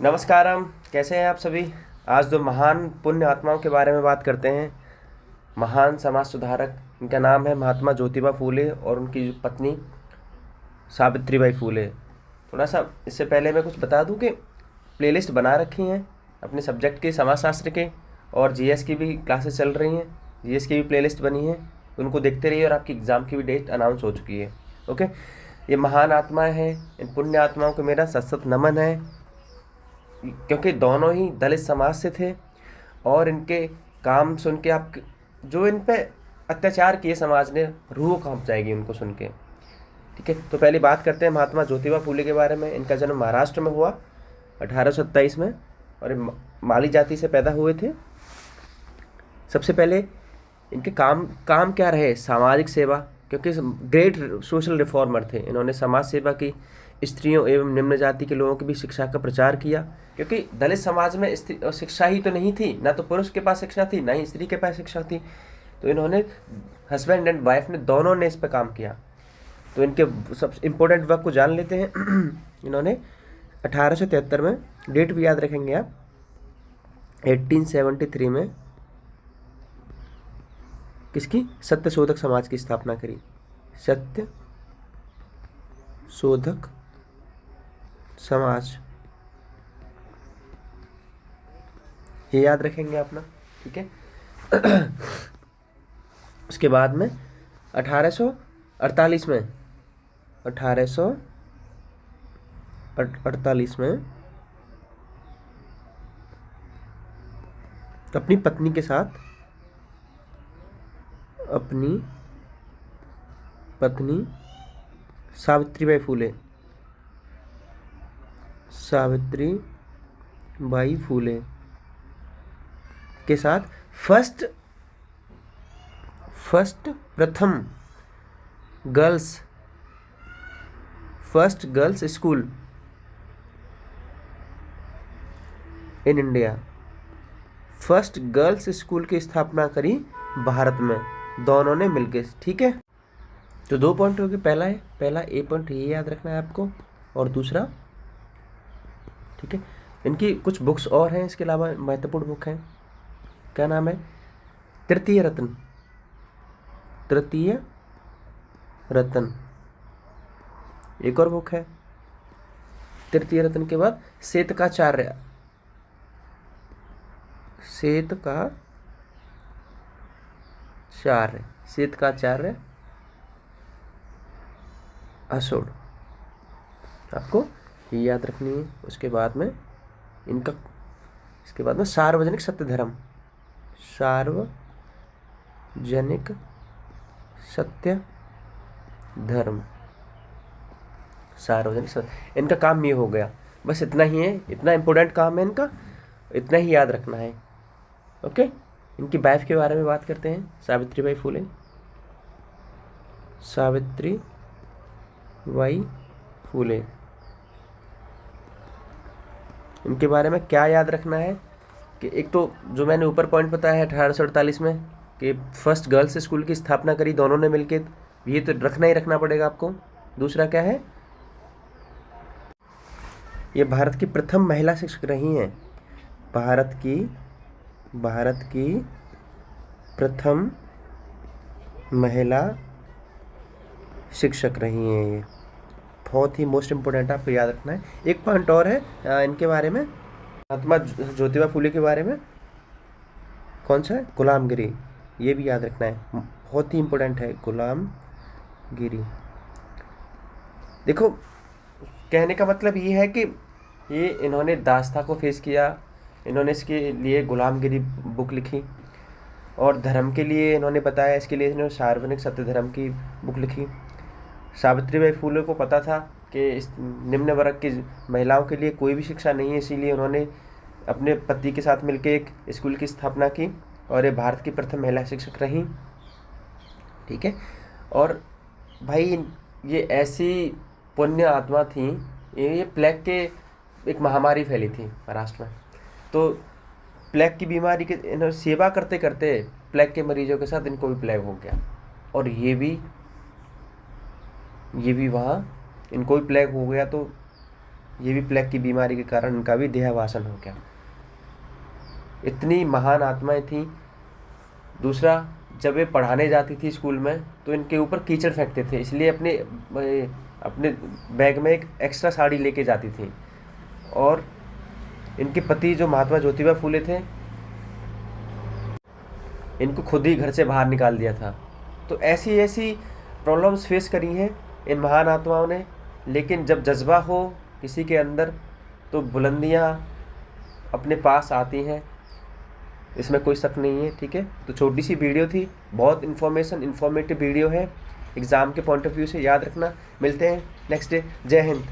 नमस्कारम। कैसे हैं आप सभी। आज दो महान पुण्य आत्माओं के बारे में बात करते हैं। महान समाज सुधारक, इनका नाम है महात्मा ज्योतिबा फूले और उनकी पत्नी सावित्रीबाई फूले। थोड़ा सा इससे पहले मैं कुछ बता दूं कि प्लेलिस्ट बना रखी हैं अपने सब्जेक्ट के, समाजशास्त्र के, और जीएस की भी क्लासेस चल रही हैं। जीएस की भी प्लेलिस्ट बनी है, उनको देखते रहिए। और आपकी एग्ज़ाम की भी डेट अनाउंस हो चुकी है। ओके, ये महान आत्माएं हैं, इन पुण्य आत्माओं को मेरा सशक्त नमन है, क्योंकि दोनों ही दलित समाज से थे। और इनके काम सुन के आप, जो इन पे अत्याचार किए समाज ने, रूह कांप जाएगी उनको सुन के। ठीक है, तो पहले बात करते हैं महात्मा ज्योतिबा फूले के बारे में। इनका जन्म महाराष्ट्र में हुआ 1827 में, और ये माली जाति से पैदा हुए थे। सबसे पहले इनके काम काम क्या रहे? सामाजिक सेवा, क्योंकि ग्रेट सोशल रिफॉर्मर थे। इन्होंने समाज सेवा की, स्त्रियों एवं निम्न जाति के लोगों की भी शिक्षा का प्रचार किया, क्योंकि दलित समाज में शिक्षा ही तो नहीं थी, ना तो पुरुष के पास शिक्षा थी, ना ही स्त्री के पास शिक्षा थी। तो इन्होंने, हस्बैंड एंड वाइफ ने, दोनों ने इस पर काम किया। तो इनके सब इम्पोर्टेंट वर्क को जान लेते हैं। इन्होंने 1873 में, डेट भी याद रखेंगे आप, 1873 में किसकी? सत्य शोधक समाज की स्थापना करी। सत्य शोधक समाज, ये याद रखेंगे अपना। ठीक है। उसके बाद में 1848 में 1848 में अपनी पत्नी के साथ, अपनी पत्नी सावित्रीबाई फूले, सावित्रीबाई फूले के साथ प्रथम girls school in India, first girls school की स्थापना करी भारत में, दोनों ने मिलकर। ठीक है, तो 2 पॉइंट हो गए। पहला ए पॉइंट ये याद रखना है आपको, और दूसरा, ठीक है, इनकी कुछ बुक्स और हैं इसके अलावा, महत्वपूर्ण बुक हैं। क्या नाम है? तृतीय रत्न एक और बुक है। तृतीय रत्न के बाद श्वेतकाचार्य असोड, आपको ये याद रखनी है। उसके बाद में इनका, इसके बाद में सार्वजनिक सत्य धर्म, इनका काम ये हो गया। बस इतना ही है, इतना इम्पोर्टेंट काम है इनका, इतना ही याद रखना है। ओके, इनकी वाइफ के बारे में बात करते हैं। सावित्रीबाई फूले, इनके बारे में क्या याद रखना है कि एक तो जो मैंने ऊपर पॉइंट बताया है 1848 में, कि फर्स्ट गर्ल्स स्कूल की स्थापना करी दोनों ने मिलकर, ये तो रखना ही रखना पड़ेगा आपको। दूसरा क्या है? ये भारत की प्रथम महिला शिक्षक रही हैं। भारत की प्रथम महिला शिक्षक रही हैं। ये बहुत ही मोस्ट इम्पोर्टेंट, आपको याद रखना है। एक पॉइंट और है इनके बारे में, महात्मा ज्योतिबा फूले के बारे में। कौन सा है? गुलामगिरी, ये भी याद रखना है, बहुत ही इम्पोर्टेंट है गुलामगिरी। देखो, कहने का मतलब ये है कि ये इन्होंने दास्ता को फेस किया, इन्होंने इसके लिए गुलामगिरी बुक लिखी, और धर्म के लिए इन्होंने बताया, इसके लिए इन्होंने सार्वजनिक सत्य धर्म की बुक लिखी। सावित्रीबाई फूले को पता था कि इस निम्न वर्ग की महिलाओं के लिए कोई भी शिक्षा नहीं है, इसीलिए उन्होंने अपने पति के साथ मिलकर एक स्कूल की स्थापना की, और ये भारत की प्रथम महिला शिक्षक रहीं। ठीक है, और भाई ये ऐसी पुण्य आत्मा थी। ये प्लेग के एक महामारी फैली थी महाराष्ट्र में, तो प्लेग की बीमारी के इन्होंने सेवा करते करते प्लेग के मरीजों के साथ इनको भी प्लेग हो गया, और ये भी वहाँ इनको भी प्लेग हो गया। तो ये भी प्लेग की बीमारी के कारण इनका भी देहावसान हो गया। इतनी महान आत्माएं थीं। दूसरा, जब वे पढ़ाने जाती थी स्कूल में तो इनके ऊपर कीचड़ फेंकते थे, इसलिए अपने बैग में एक एक्स्ट्रा साड़ी लेके जाती थी। और इनके पति जो महात्मा ज्योतिबा फूले थे, इनको खुद ही घर से बाहर निकाल दिया था। तो ऐसी ऐसी प्रॉब्लम्स फेस करी हैं इन महान आत्माओं ने, लेकिन जब जज्बा हो किसी के अंदर तो बुलंदियाँ अपने पास आती हैं, इसमें कोई शक नहीं है। ठीक है, तो छोटी सी वीडियो थी, बहुत इन्फॉर्मेटिव वीडियो है एग्ज़ाम के पॉइंट ऑफ व्यू से, याद रखना। मिलते हैं नेक्स्ट डे। जय हिंद।